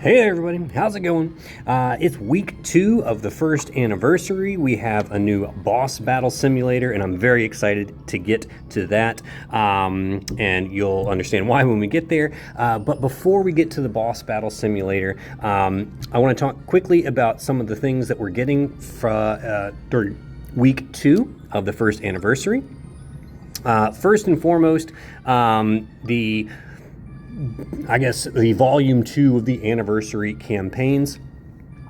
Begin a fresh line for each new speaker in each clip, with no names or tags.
Hey everybody, how's it going? It's week 2 of the first anniversary. We have a new boss battle simulator, and I'm very excited to get to that. And you'll understand why when we get there. But before we get to the boss battle simulator, I want to talk quickly about some of the things that we're getting during week 2 of the first anniversary. First and foremost, the volume 2 of the anniversary campaigns.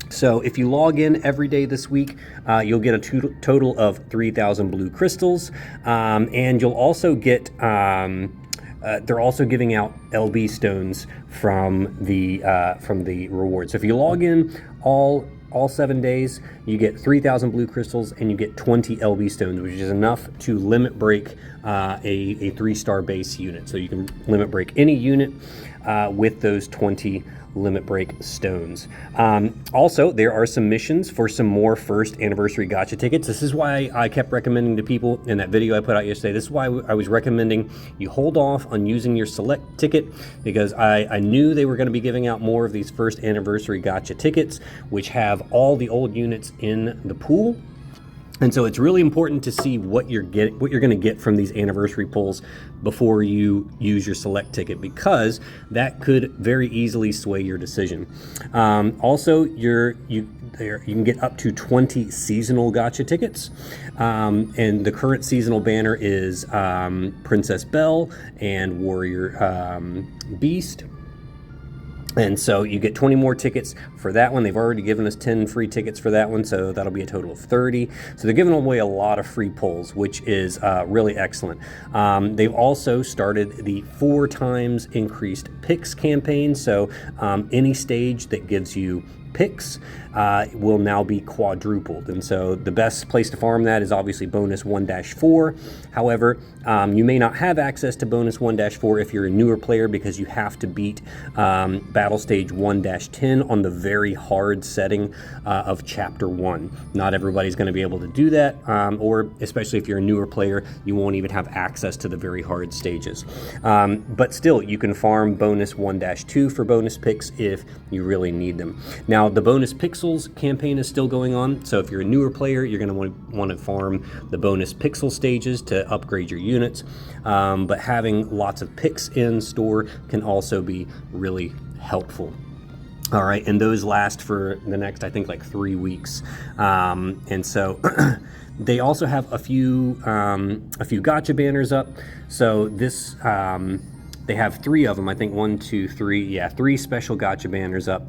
So if you log in every day this week, you'll get a total of 3,000 blue crystals, and you'll also get they're also giving out LB stones from the reward. So if you log in all 7 days, you get 3,000 blue crystals and you get 20 LB stones, which is enough to limit break a 3-star base unit. So you can limit break any unit with those 20 limit break stones. Also, there are some missions for some more first anniversary gacha tickets. This is why I kept recommending to people in that video I put out yesterday. This is why I was recommending you hold off on using your select ticket, because I knew they were going to be giving out more of these first anniversary gacha tickets, which have all the old units in the pool. And so it's really important to see what you're going to get from these anniversary pulls before you use your select ticket, because that could very easily sway your decision. Also, you can get up to 20 seasonal gacha tickets, and the current seasonal banner is Princess Belle and Warrior Beast. And so you get 20 more tickets for that one. They've already given us 10 free tickets for that one, so that'll be a total of 30. So they're giving away a lot of free pulls, which is really excellent. They've also started the 4 times increased picks campaign. So any stage that gives you picks will now be quadrupled, and so the best place to farm that is obviously bonus 1-4. However, you may not have access to bonus 1-4 if you're a newer player, because you have to beat battle stage 1-10 on the very hard setting of chapter 1. Not everybody's going to be able to do that, or especially if you're a newer player, you won't even have access to the very hard stages. But still, you can farm bonus 1-2 for bonus picks if you really need them. Now, the bonus pixels campaign is still going on, so if you're a newer player, you're going to want to farm the bonus pixel stages to upgrade your units, but having lots of picks in store can also be really helpful. All right, and those last for the next, I think, like 3 weeks, and so they also have a few gacha banners up. So this they have 3 of them, I think 1, 2, 3, 3 special gacha banners up.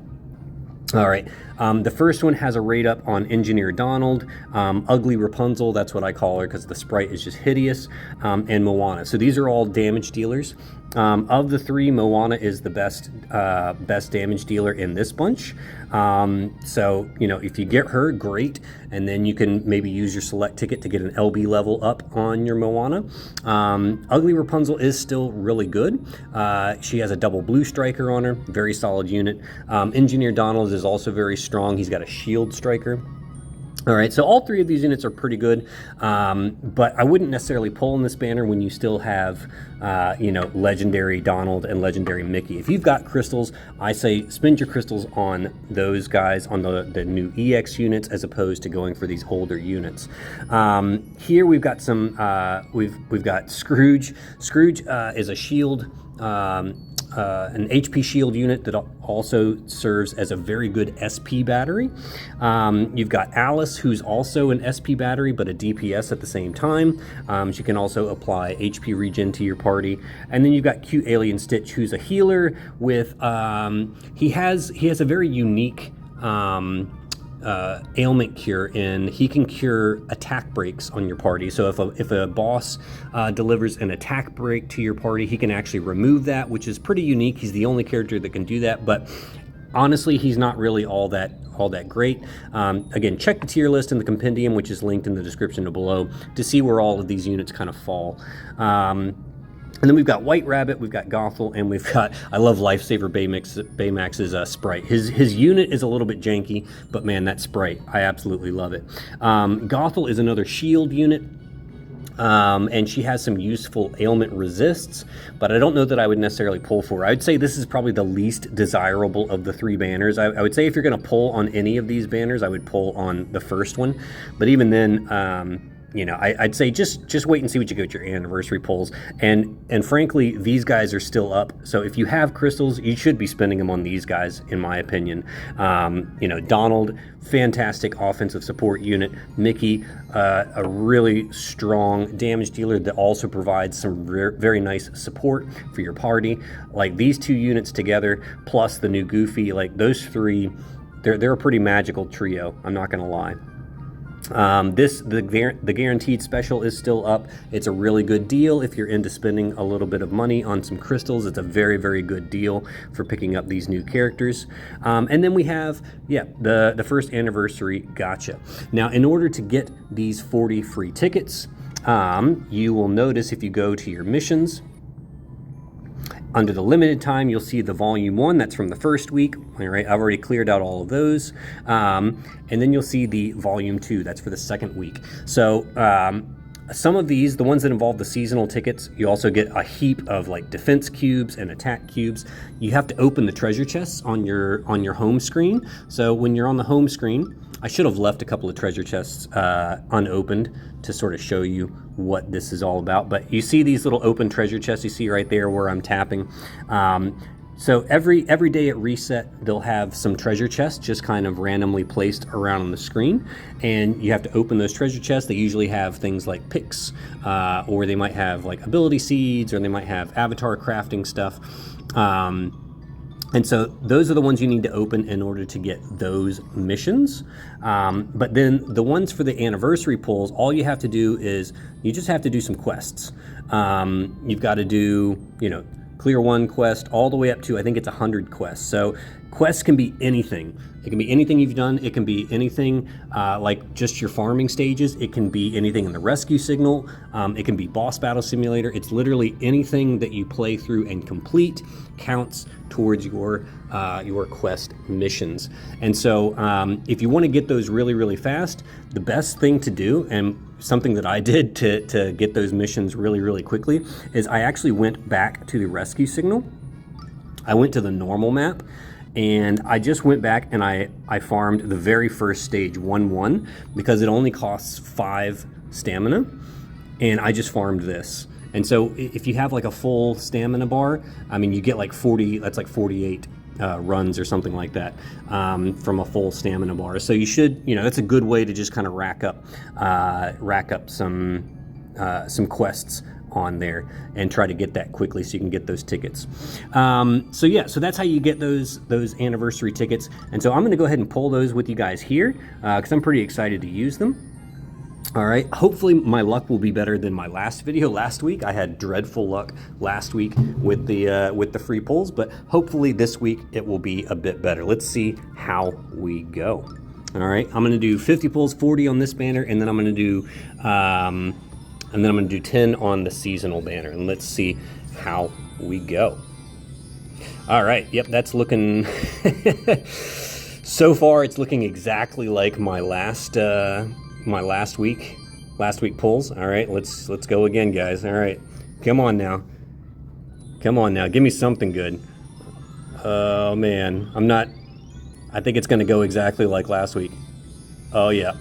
All right, the first one has a rate up on Engineer Donald, Ugly Rapunzel, that's what I call her because the sprite is just hideous, and Moana. So these are all damage dealers. Of the 3, Moana is the best damage dealer in this bunch. So, if you get her, great, and then you can maybe use your select ticket to get an LB level up on your Moana. Ugly Rapunzel is still really good. She has a double blue striker on her, very solid unit. Engineer Donald is also very strong. He's got a shield striker. All right, so all 3 of these units are pretty good, but I wouldn't necessarily pull in this banner when you still have, Legendary Donald and Legendary Mickey. If you've got crystals, I say spend your crystals on those guys, on the new EX units, as opposed to going for these older units. Here we've got some, we've got Scrooge. Scrooge is a shield, an HP shield unit that also serves as a very good SP battery. You've got Alice, who's also an SP battery, but a DPS at the same time. She can also apply HP regen to your party. And then you've got Cute Alien Stitch, who's a healer with, he has a very unique ailment cure, and he can cure attack breaks on your party. So if a boss delivers an attack break to your party, he can actually remove that, which is pretty unique. He's the only character that can do that, but honestly, he's not really all that great. Again, check the tier list in the compendium, which is linked in the description below, to see where all of these units kind of fall. And then we've got White Rabbit, we've got Gothel, and we've got, I love Lifesaver Baymax's sprite. His unit is a little bit janky, but man, that sprite, I absolutely love it. Gothel is another shield unit. And she has some useful ailment resists, but I don't know that I would necessarily pull for her. I'd say this is probably the least desirable of the 3 banners. I would say if you're going to pull on any of these banners, I would pull on the first one. But even then, you know, I'd say just wait and see what you get with your anniversary pulls. And frankly, these guys are still up. So if you have crystals, you should be spending them on these guys, in my opinion. You know, Donald, fantastic offensive support unit. Mickey, a really strong damage dealer that also provides some very nice support for your party. Like these 2 units together, plus the new Goofy, like those 3, they're a pretty magical trio. I'm not gonna lie. The guaranteed special is still up. It's a really good deal if you're into spending a little bit of money on some crystals. It's a very, very good deal for picking up these new characters. And then we have, the first anniversary gacha. Now, in order to get these 40 free tickets, you will notice if you go to your missions, under the limited time, you'll see the volume 1, that's from the first week. All right, I've already cleared out all of those. And then you'll see the volume 2, that's for the second week. So some of these, the ones that involve the seasonal tickets, you also get a heap of like defense cubes and attack cubes. You have to open the treasure chests on your home screen. So when you're on the home screen, I should have left a couple of treasure chests unopened to sort of show you what this is all about. But you see these little open treasure chests you see right there where I'm tapping. So every day at reset, they'll have some treasure chests just kind of randomly placed around on the screen. And you have to open those treasure chests. They usually have things like picks, or they might have like ability seeds, or they might have avatar crafting stuff. And so those are the ones you need to open in order to get those missions. But then the ones for the anniversary pulls, all you have to do is you just have to do some quests. You've got to do, you know, clear 1 quest all the way up to, I think it's 100 quests. So quests can be anything. It can be anything you've done. It can be anything like just your farming stages. It can be anything in the rescue signal. It can be boss battle simulator. It's literally anything that you play through and complete counts towards your quest missions. And so if you want to get those really, really fast, the best thing to do, and something that I did to get those missions really, really quickly, is I actually went back to the rescue signal. I went to the normal map, and I just went back and I farmed the very first stage 1-1 because it only costs 5 stamina, and I just farmed this. And so if you have like a full stamina bar, I mean, you get like 40, that's like 48 runs or something like that from a full stamina bar. So you should, you know, that's a good way to just kind of rack up some quests on there and try to get that quickly so you can get those tickets. So yeah, so that's how you get those anniversary tickets. And so I'm going to go ahead and pull those with you guys here because I'm pretty excited to use them. All right, hopefully my luck will be better than my last video last week. I had dreadful luck last week with the free pulls, but hopefully this week it will be a bit better. Let's see how we go. All right, I'm gonna do 50 pulls, 40 on this banner, and then I'm gonna do 10 on the seasonal banner, and let's see how we go. All right, yep, that's looking so far it's looking exactly like my last week pulls. All right, let's go again, guys. All right, come on now, give me something good. Oh man, I think it's gonna go exactly like last week. Oh yeah,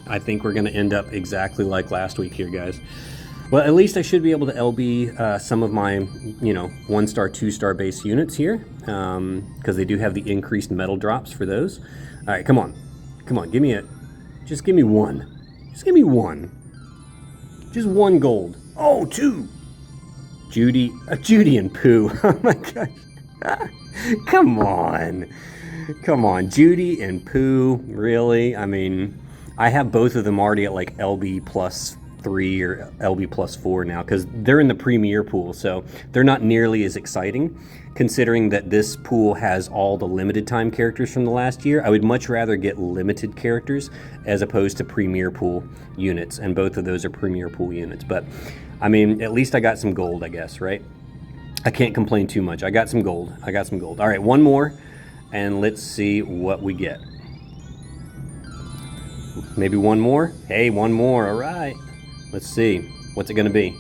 I think we're gonna end up exactly like last week here, guys. Well, at least I should be able to LB some of my, you know, 1-star, 2-star base units here, because they do have the increased metal drops for those. All right, come on, just give me one. Just 1 gold. Oh, 2. Judy and Pooh. Oh my gosh. Come on, Judy and Pooh. Really? I mean, I have both of them already at like LB plus 3 or LB plus 4 now because they're in the premier pool, so they're not nearly as exciting. Considering that this pool has all the limited time characters from the last year, I would much rather get limited characters as opposed to premier pool units, and both of those are premier pool units. But I mean, at least I got some gold, I guess, right? I can't complain too much. I got some gold. All right, 1 more, and let's see what we get. Maybe 1 more? Hey, 1 more, all right. Let's see. What's it going to be?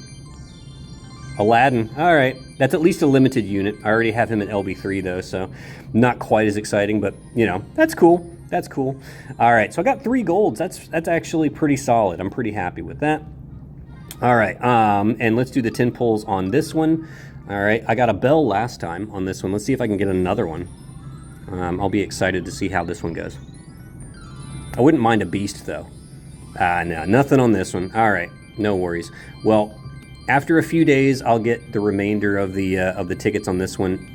Aladdin. All right. That's at least a limited unit. I already have him at LB3 though, so not quite as exciting, but you know, that's cool. That's cool. All right, so I got 3 golds. That's actually pretty solid. I'm pretty happy with that. All right, and let's do the 10 pulls on this one. All right, I got a bell last time on this one. Let's see if I can get another one. I'll be excited to see how this one goes. I wouldn't mind a beast though. No, nothing on this one. All right, no worries. Well, after a few days, I'll get the remainder of the tickets on this one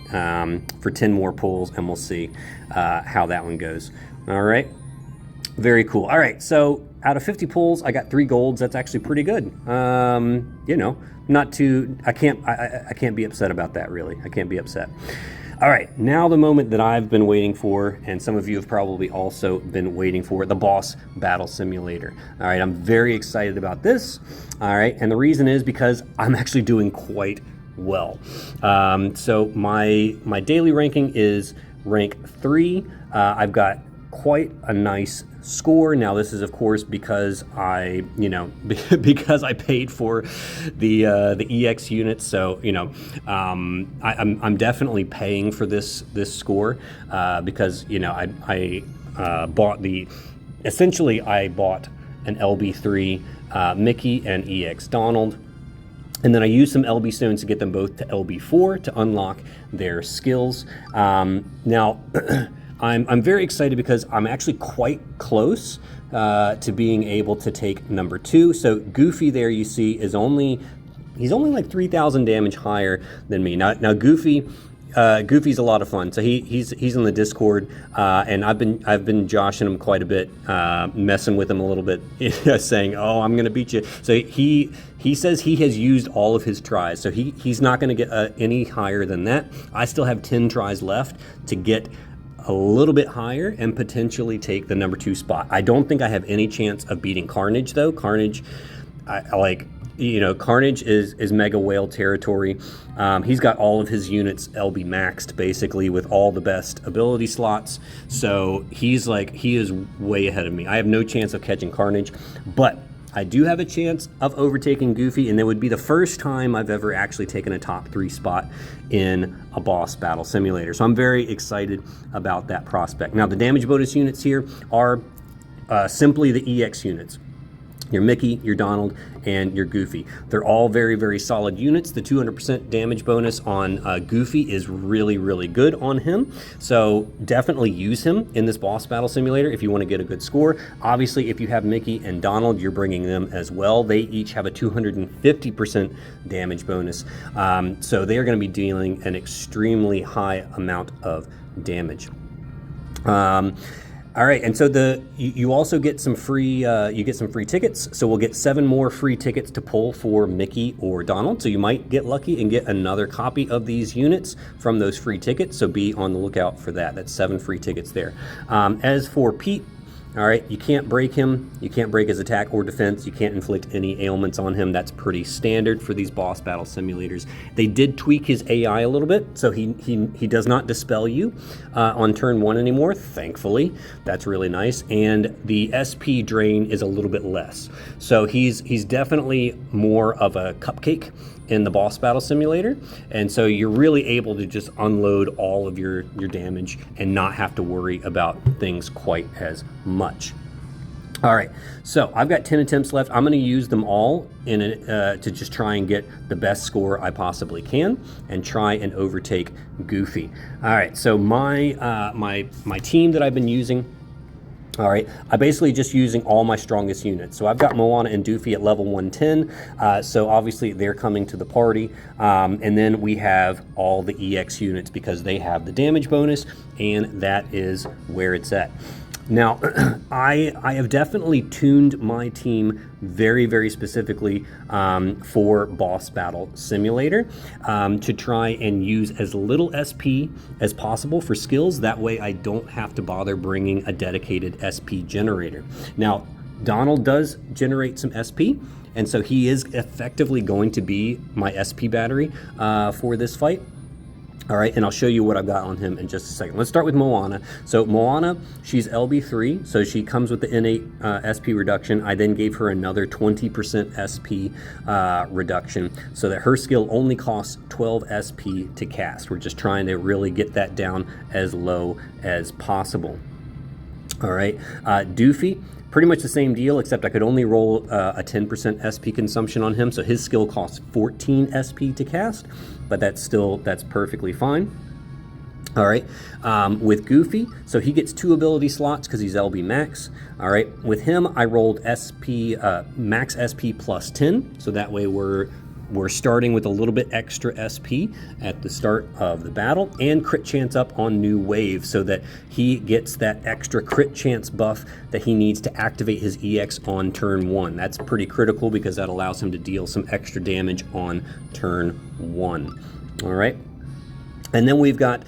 for 10 more pulls, and we'll see how that one goes. All right, very cool. All right, so out of 50 pulls, I got 3 golds. That's actually pretty good. You know, not too. I can't be upset about that. Really, I can't be upset. All right, now the moment that I've been waiting for, and some of you have probably also been waiting for, the boss battle simulator. All right, I'm very excited about this. All right, and the reason is because I'm actually doing quite well. So my daily ranking is rank 3. I've got quite a nice score. Now this is of course because I, you know, because I paid for the EX units. So you know, I'm definitely paying for this score because you know I bought essentially I bought an LB3 Mickey and EX Donald. And then I used some LB stones to get them both to LB4 to unlock their skills. Now, I'm very excited because I'm actually quite close to being able to take number 2. So Goofy there you see is he's only like 3,000 damage higher than me. Now Goofy's a lot of fun. So he's in the Discord, and I've been joshing him quite a bit, messing with him a little bit, saying, "Oh, I'm gonna beat you." So he says he has used all of his tries, so he's not gonna get any higher than that. I still have 10 tries left to get a little bit higher and potentially take the number 2 spot. I don't think I have any chance of beating Carnage though. Carnage, I like. You know, Carnage is Mega Whale territory. He's got all of his units LB maxed basically with all the best ability slots. So he is way ahead of me. I have no chance of catching Carnage, but I do have a chance of overtaking Goofy, and it would be the first time I've ever actually taken a top 3 spot in a boss battle simulator. So I'm very excited about that prospect. Now the damage bonus units here are simply the EX units. Your Mickey, your Donald, and your Goofy. They're all very, very solid units. The 200% damage bonus on Goofy is really, really good on him. So definitely use him in this boss battle simulator if you want to get a good score. Obviously, if you have Mickey and Donald, you're bringing them as well. They each have a 250% damage bonus. So they are going to be dealing an extremely high amount of damage. All right, and so you also get some free tickets. So we'll get 7 more free tickets to pull for Mickey or Donald. So you might get lucky and get another copy of these units from those free tickets. So be on the lookout for that. That's 7 free tickets there. As for Pete, all right, you can't break him. You can't break his attack or defense. You can't inflict any ailments on him. That's pretty standard for these boss battle simulators. They did tweak his AI a little bit, so he does not dispel you on turn 1 anymore, thankfully. That's really nice. And the SP drain is a little bit less. So he's definitely more of a cupcake in the boss battle simulator, and so you're really able to just unload all of your damage and not have to worry about things quite as much. All right, so I've got 10 attempts left. I'm going to use them all to just try and get the best score I possibly can and try and overtake Goofy. All right, so my team that I've been using. All right, I'm basically just using all my strongest units. So I've got Moana and Doofy at level 110. So obviously they're coming to the party. And then we have all the EX units because they have the damage bonus, and that is where it's at. Now, I have definitely tuned my team very, very specifically for Boss Battle Simulator to try and use as little SP as possible for skills. That way I don't have to bother bringing a dedicated SP generator. Now, Donald does generate some SP, and so he is effectively going to be my SP battery for this fight. All right, and I'll show you what I've got on him in just a second. Let's start with Moana. So Moana, she's LB3, so she comes with the innate SP reduction. I then gave her another 20% SP reduction so that her skill only costs 12 SP to cast. We're just trying to really get that down as low as possible. All right, Doofy, pretty much the same deal, except I could only roll a 10% SP consumption on him, so his skill costs 14 SP to cast, but that's perfectly fine. All right, with Goofy, so he gets 2 ability slots because he's LB max. All right, with him, I rolled SP max SP plus 10, so that way we're starting with a little bit extra SP at the start of the battle, and crit chance up on new wave so that he gets that extra crit chance buff that he needs to activate his EX on turn 1. That's pretty critical because that allows him to deal some extra damage on turn 1. All right. And then we've got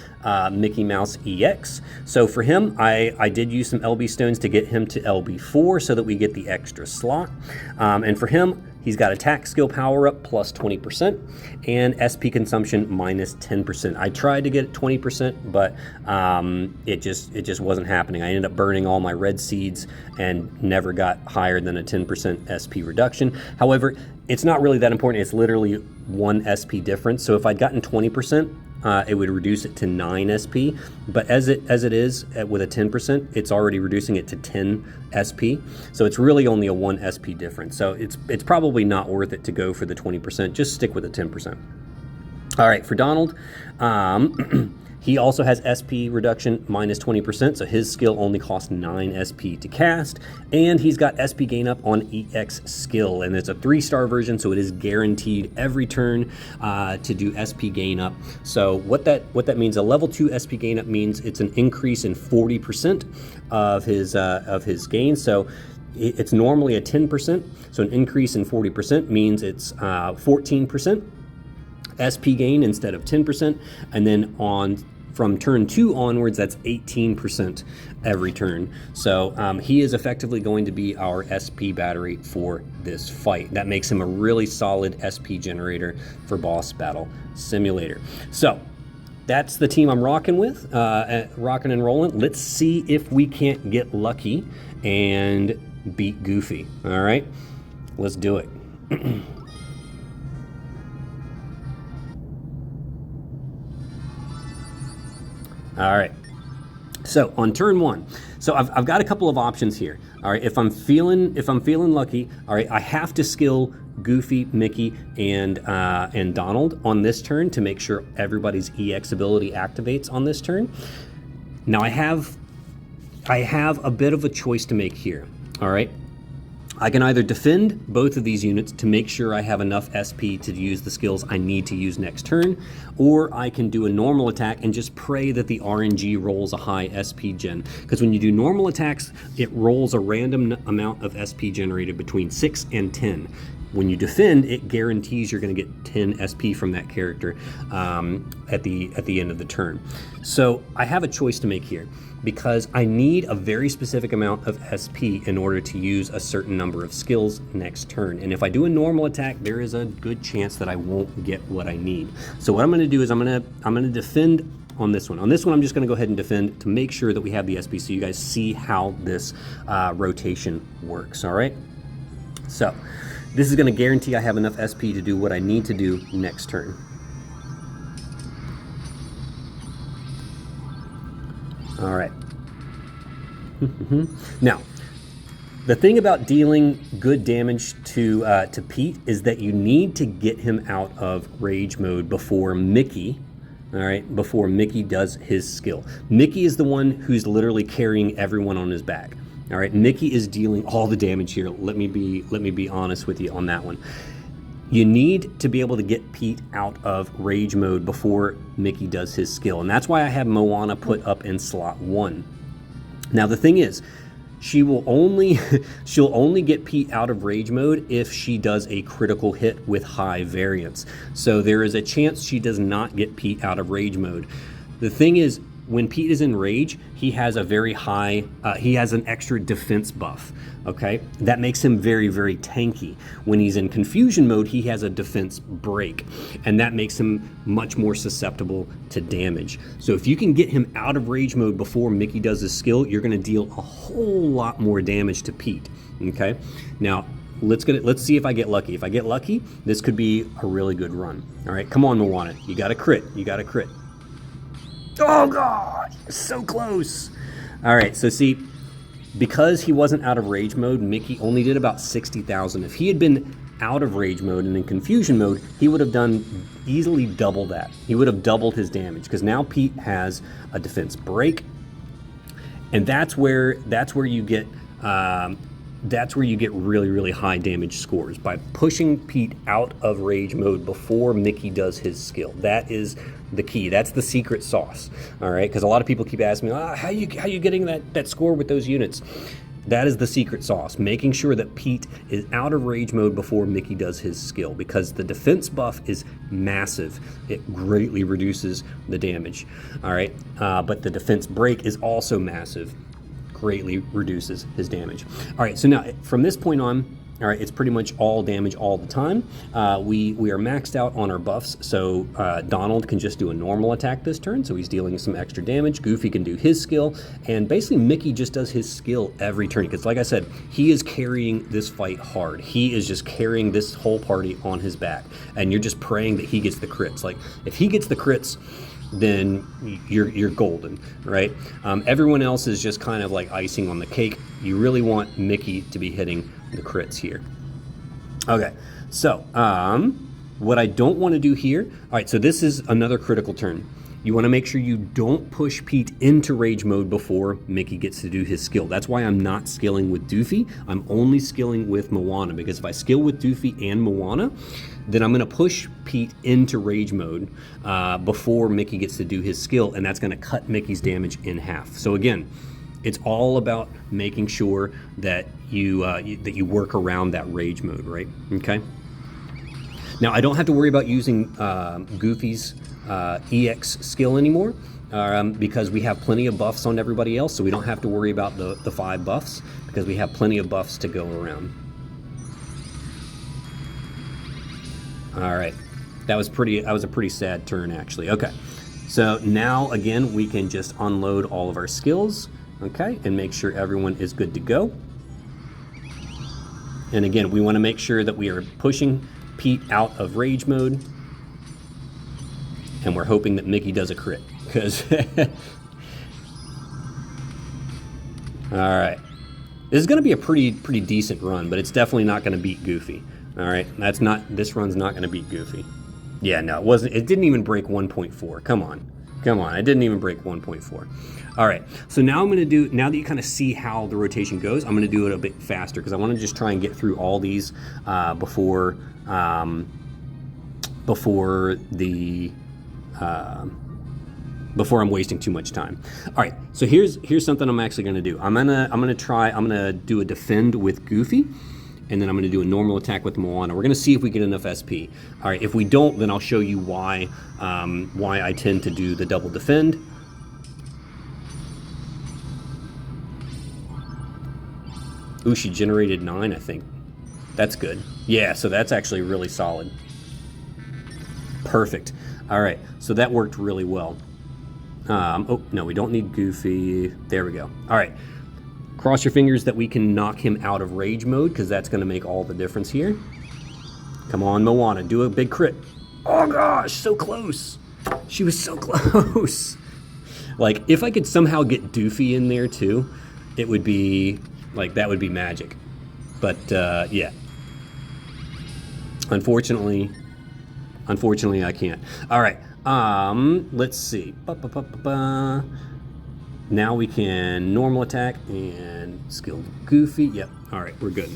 Mickey Mouse EX. So for him, I did use some LB stones to get him to LB4 so that we get the extra slot. And for him, he's got attack skill power up plus 20% and SP consumption minus 10%. I tried to get it 20%, but it just wasn't happening. I ended up burning all my red seeds and never got higher than a 10% SP reduction. However, it's not really that important. It's literally 1 SP difference. So if I'd gotten 20%, it would reduce it to 9 SP, but as it is with a 10%, it's already reducing it to 10 SP. So it's really only a 1 SP difference. So it's probably not worth it to go for the 20%. Just stick with the 10%. All right, for Donald, he also has SP reduction minus 20%, so his skill only costs 9 SP to cast, and he's got SP gain up on EX skill, and it's a 3-star version, so it is guaranteed every turn to do SP gain up. So what that means, a level 2 SP gain up means it's an increase in 40% of his gain. So it's normally a 10%, so an increase in 40% means it's 14% SP gain instead of 10%, and then from turn 2 onwards, that's 18% every turn. So he is effectively going to be our SP battery for this fight. That makes him a really solid SP generator for Boss Battle Simulator. So that's the team I'm rocking with, rocking and rolling. Let's see if we can't get lucky and beat Goofy. All right, let's do it. All right, so on turn 1, so I've got a couple of options here. All right, if I'm feeling lucky, all right, I have to skill Goofy, Mickey, and Donald on this turn to make sure everybody's EX ability activates on this turn. Now I have a bit of a choice to make here. All right, I can either defend both of these units to make sure I have enough SP to use the skills I need to use next turn, or I can do a normal attack and just pray that the RNG rolls a high SP gen. Because when you do normal attacks, it rolls a random amount of SP generated between 6 and 10. When you defend, it guarantees you're going to get 10 SP from that character at the end of the turn. So I have a choice to make here, because I need a very specific amount of SP in order to use a certain number of skills next turn. And if I do a normal attack, there is a good chance that I won't get what I need. So what I'm going to do is I'm going to defend on this one. On this one, I'm just going to go ahead and defend to make sure that we have the SP, so you guys see how this rotation works. All right. So this is going to guarantee I have enough SP to do what I need to do next turn. All right. Now, the thing about dealing good damage to Pete is that you need to get him out of rage mode before Mickey. All right, before Mickey does his skill. Mickey is the one who's literally carrying everyone on his back. All right, Mickey is dealing all the damage here. Let me be honest with you on that one. You need to be able to get Pete out of rage mode before Mickey does his skill, and that's why I have Moana put up in slot 1. Now the thing is, she'll only get Pete out of rage mode if she does a critical hit with high variance. So there is a chance she does not get Pete out of rage mode. The thing is, when Pete is in rage, he has a very high, he has an extra defense buff, okay? That makes him very, very tanky. When he's in confusion mode, he has a defense break, and that makes him much more susceptible to damage. So if you can get him out of rage mode before Mickey does his skill, you're gonna deal a whole lot more damage to Pete, okay? Now, let's see if I get lucky. If I get lucky, this could be a really good run. All right, come on, Moana. You got a crit. You got a crit. Oh, God, so close. All right, so see, because he wasn't out of rage mode, Mickey only did about 60,000. If he had been out of rage mode and in confusion mode, he would have done easily double that. He would have doubled his damage, because now Pete has a defense break, and that's where you get really, really high damage scores, by pushing Pete out of rage mode before Mickey does his skill. That is the key. That's the secret sauce. All right, because a lot of people keep asking me, how you getting that score with those units? That is the secret sauce, making sure that Pete is out of rage mode before Mickey does his skill, because the defense buff is massive. It greatly reduces the damage. All right, but the defense break is also massive. Greatly reduces his damage. All right, so now from this point on, all right, it's pretty much all damage all the time. We are maxed out on our buffs, so Donald can just do a normal attack this turn, so he's dealing some extra damage. Goofy can do his skill, and basically Mickey just does his skill every turn, because like I said, he is carrying this fight hard. He is just carrying this whole party on his back, and you're just praying that he gets the crits. Like, if he gets the crits, then you're golden, right? Everyone else is just kind of like icing on the cake. You really want Mickey to be hitting the crits here. Okay, so what I don't want to do here, all right, so this is another critical turn. You want to make sure you don't push Pete into rage mode before Mickey gets to do his skill. That's why I'm not skilling with Doofy. I'm only skilling with Moana, because if I skill with Doofy and Moana, then I'm going to push Pete into rage mode before Mickey gets to do his skill, and that's going to cut Mickey's damage in half. So again, it's all about making sure that you work around that rage mode, right? Okay. Now I don't have to worry about using Goofy's EX skill anymore, because we have plenty of buffs on everybody else, so we don't have to worry about the 5 buffs, because we have plenty of buffs to go around. All right, that was a pretty sad turn, actually. Okay, so now again we can just unload all of our skills, okay, and make sure everyone is good to go. And again, we want to make sure that we are pushing Pete out of rage mode, and we're hoping that Mickey does a crit, because all right, this is going to be a pretty decent run, but it's definitely not going to beat Goofy. All right, this run's not going to beat Goofy. Yeah, no, it wasn't. It didn't even break 1.4. Come on, it didn't even break 1.4. All right, so now I'm going to do, now that you kind of see how the rotation goes, I'm going to do it a bit faster, because I want to just try and get through all these before I'm wasting too much time. All right, so here's something I'm actually going to do. I'm gonna do a defend with Goofy, and then I'm going to do a normal attack with Moana. We're going to see if we get enough SP. All right, if we don't, then I'll show you why I tend to do the double defend. Ooh, she generated 9, I think. That's good. Yeah, so that's actually really solid. Perfect. All right, so that worked really well. Oh, no, we don't need Goofy. There we go. All right. Cross your fingers that we can knock him out of rage mode, because that's going to make all the difference here. Come on, Moana, do a big crit. Oh, gosh, so close. She was so close. Like, if I could somehow get Doofy in there, too, it would be, like, that would be magic. But, yeah. Unfortunately, I can't. All right, let's see. Now we can normal attack and skill Goofy. Yep, all right, we're good.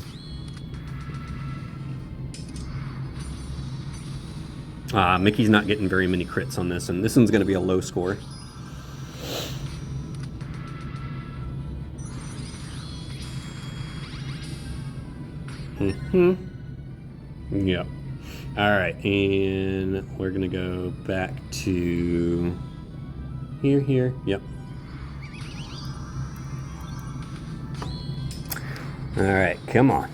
Mickey's not getting very many crits on this, and this one's going to be a low score. Yep. All right, and we're going to go back to Here. Yep. All right, come on.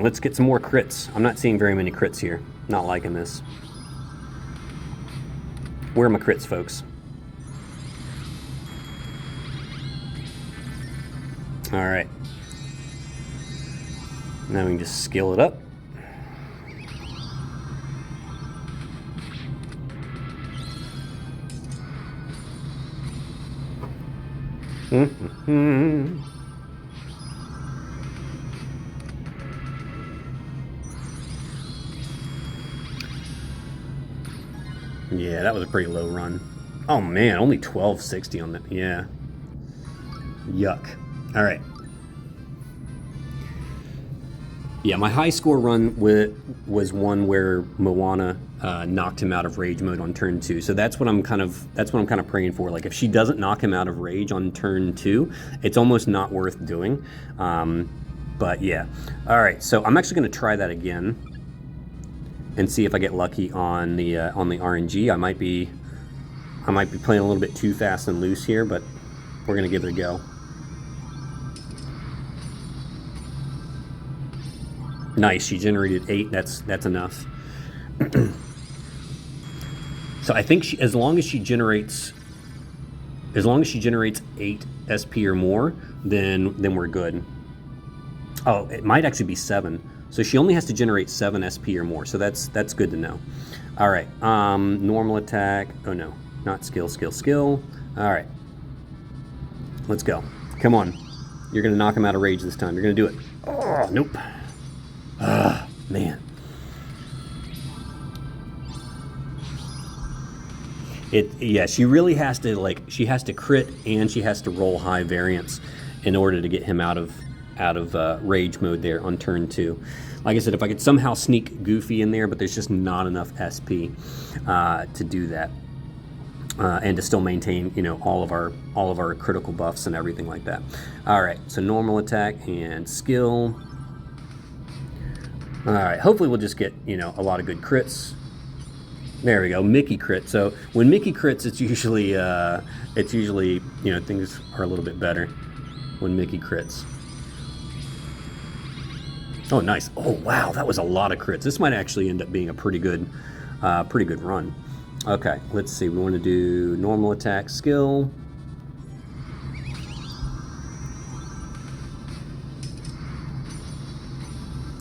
Let's get some more crits. I'm not seeing very many crits here. Not liking this. Where are my crits, folks? All right. Now we can just scale it up. Yeah, that was a pretty low run. Oh man, only 1260 on that. Yeah. Yuck. All right. Yeah, my high score run was one where Moana knocked him out of rage mode on turn 2. So that's what I'm kind of praying for. Like if she doesn't knock him out of rage on turn 2, it's almost not worth doing. But yeah. All right, so I'm actually going to try that again and see if I get lucky on the RNG. I might be playing a little bit too fast and loose here, but we're going to give it a go. Nice, she generated 8. That's enough. So I think as long as she generates 8 SP or more, then we're good. Oh, it might actually be 7. So she only has to generate 7 SP or more. So that's good to know. All right, normal attack. Oh no, not skill. All right, let's go. Come on, you're gonna knock him out of rage this time. You're gonna do it. Oh, nope. Ah, man. Yeah, she really has to she has to crit and she has to roll high variance in order to get him out of rage mode there on turn 2. Like I said, if I could somehow sneak Goofy in there, but there's just not enough SP to do that, and to still maintain all of our critical buffs and everything like that. All right, so normal attack and skill. All right, hopefully we'll just get a lot of good crits. There we go, Mickey crit. So when Mickey crits, it's usually things are a little bit better when Mickey crits. Oh, nice. Oh, wow, that was a lot of crits. This might actually end up being a pretty good run. Okay, let's see. We want to do normal attack, skill.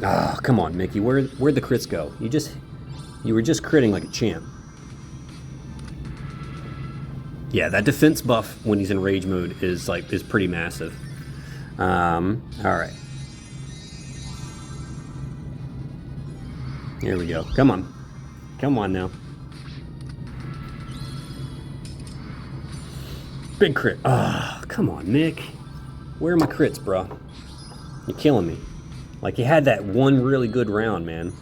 Ah, oh, come on, Mickey. Where'd the crits go? You were just critting like a champ. Yeah, that defense buff when he's in rage mode is pretty massive. All right. Here we go. Come on now. Big crit. Ah, oh, come on, Nick. Where are my crits, bro? You're killing me. Like you had that one really good round, man.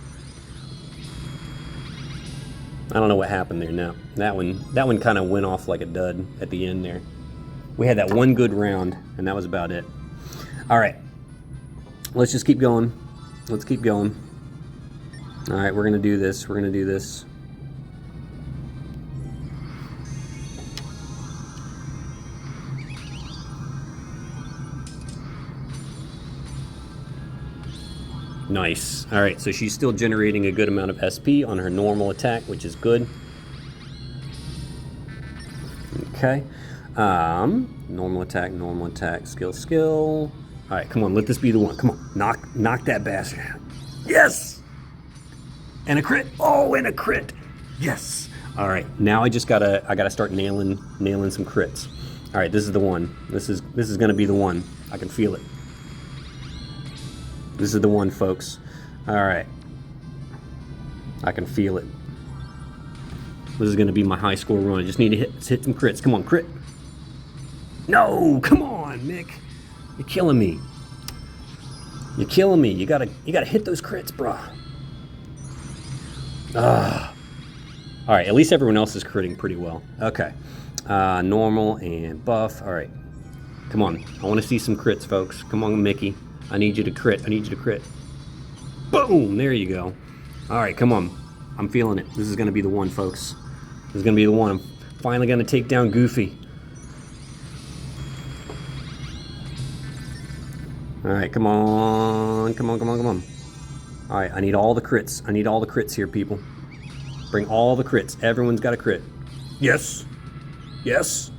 I don't know what happened there now. That one kind of went off like a dud at the end there. We had that one good round, and that was about it. All right. Let's just keep going. Let's keep going. All right, we're gonna do this. We're gonna do this. Nice. All right, so she's still generating a good amount of SP on her normal attack, which is good. Okay. Normal attack, skill. All right, come on, let this be the one. Come on, knock that bastard out. Yes! And a crit. Oh, and a crit. Yes. All right, now I gotta start nailing some crits. All right, this is the one. This is gonna be the one. I can feel it. This is the one, folks. All right. I can feel it. This is going to be my high score run. I just need to hit some crits. Come on, crit. No, come on, Mick. You're killing me. You're killing me. You gotta hit those crits, brah. All right, at least everyone else is critting pretty well. Okay. Normal and buff. All right. Come on. I want to see some crits, folks. Come on, Mickey. I need you to crit. I need you to crit. Boom! There you go. All right, come on. I'm feeling it. This is going to be the one, folks. This is going to be the one. I'm finally going to take down Goofy. All right, come on. Come on, come on, come on. All right, I need all the crits. I need all the crits here, people. Bring all the crits. Everyone's got a crit. Yes. Yes.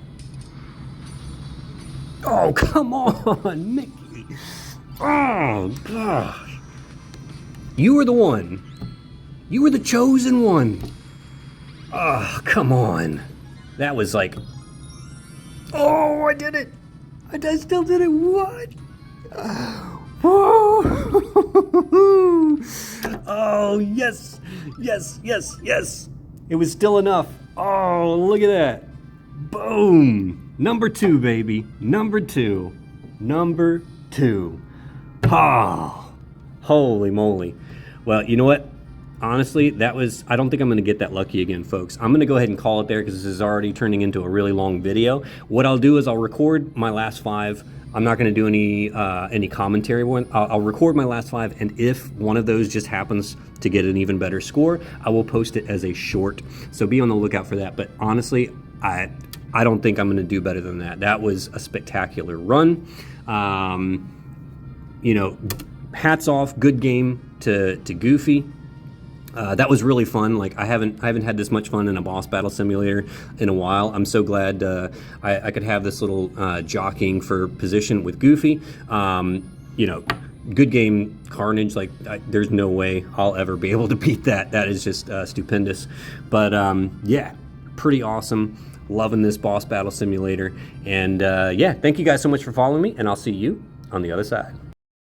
Oh, come on, Mickey. Oh, gosh. You were the one. You were the chosen one. Oh, come on. That was like... Oh, I did it. I still did it. What? Oh, yes. Yes, yes, yes. It was still enough. Oh, look at that. Boom. Number 2, baby. Number 2. Number 2. Oh, holy moly. Well, you know what? Honestly, that was, I don't think I'm going to get that lucky again, folks. I'm going to go ahead and call it there because this is already turning into a really long video. What I'll do is I'll record my last 5. I'm not going to do any commentary one. I'll record my last 5, and if one of those just happens to get an even better score, I will post it as a short. So be on the lookout for that. But honestly, I don't think I'm going to do better than that. That was a spectacular run. You know, hats off, good game to Goofy. That was really fun. Like I haven't had this much fun in a boss battle simulator in a while. I'm so glad I could have this little jockeying for position with Goofy. You know, good game, Carnage. Like there's no way I'll ever be able to beat that. That is just stupendous. But yeah, pretty awesome. Loving this boss battle simulator. And yeah, thank you guys so much for following me, and I'll see you on the other side.